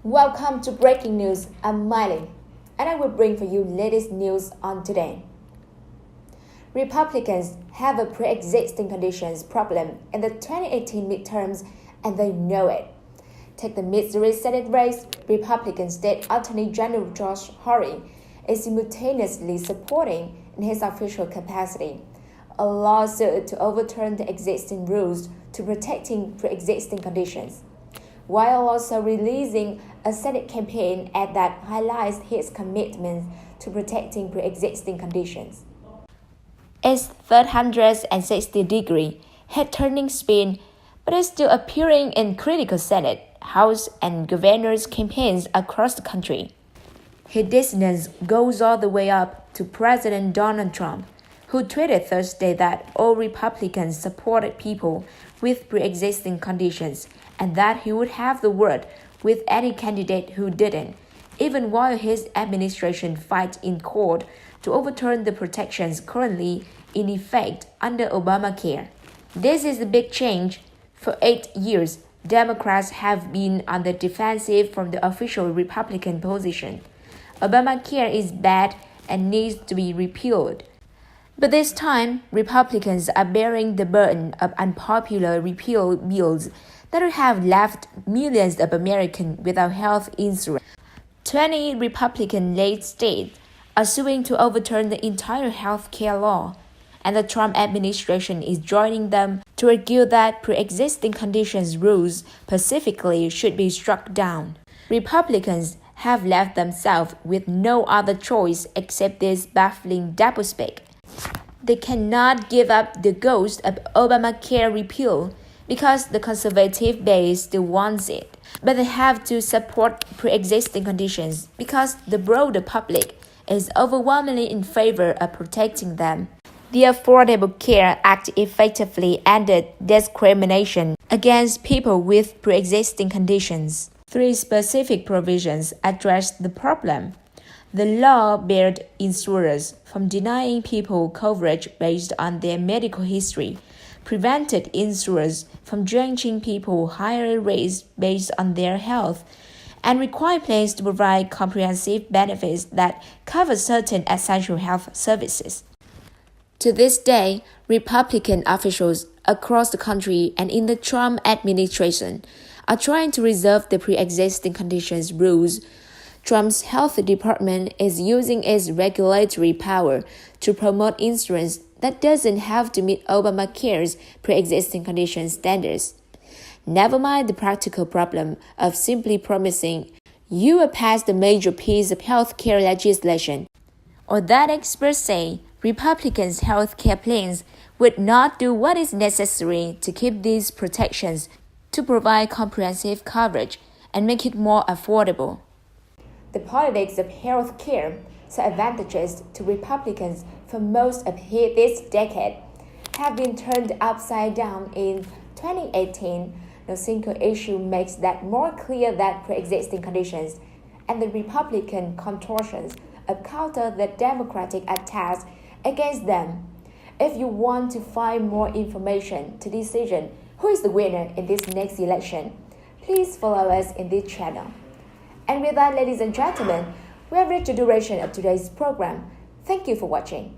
Welcome to Breaking News. I'm Miley, and I will bring for you latest news on today. Republicans have a pre-existing conditions problem in the 2018 midterms, and they know it. Take the Missouri Senate race. Republican State Attorney General Josh Hawley is simultaneously supporting, in his official capacity, a lawsuit to overturn the existing rules to protecting pre-existing conditions, while also releasing a Senate campaign ad that highlights his commitment to protecting pre-existing conditions. It's 360-degree head-turning spin, but is still appearing in critical Senate, House, and Governor's campaigns across the country. His dissonance goes all the way up to President Donald Trump, who tweeted Thursday that all Republicans supported people with pre-existing conditions and that he would have the word with any candidate who didn't, even while his administration fights in court to overturn the protections currently in effect under Obamacare. This is a big change. For 8 years, Democrats have been on the defensive from the official Republican position. Obamacare is bad and needs to be repealed. But this time, Republicans are bearing the burden of unpopular repeal bills that have left millions of Americans without health insurance. 20 Republican-led states are suing to overturn the entire health care law, and the Trump administration is joining them to argue that pre-existing conditions rules specifically should be struck down. Republicans have left themselves with no other choice except this baffling doublespeak. They cannot give up the ghost of Obamacare repeal because the conservative base still wants it, but they have to support pre-existing conditions because the broader public is overwhelmingly in favor of protecting them. The Affordable Care Act effectively ended discrimination against people with pre-existing conditions. 3 specific provisions address the problem. The law barred insurers from denying people coverage based on their medical history, prevented insurers from charging people higher rates based on their health, and required plans to provide comprehensive benefits that cover certain essential health services. To this day, Republican officials across the country and in the Trump administration are trying to reserve the pre-existing conditions rules. Trump's health department is using its regulatory power to promote insurance that doesn't have to meet Obamacare's pre-existing condition standards. Never mind the practical problem of simply promising you will pass the major piece of health care legislation, or that experts say Republicans' health care plans would not do what is necessary to keep these protections, to provide comprehensive coverage and make it more affordable. The politics of health care saw advantages to Republicans for most of this decade have been turned upside down in 2018. No single issue makes that more clear that pre-existing conditions and the Republican contortions of counter the Democratic attacks against them. If you want to find more information to decision who is the winner in this next election, please follow us in this channel. And with that, ladies and gentlemen, we have reached the duration of today's program. Thank you for watching.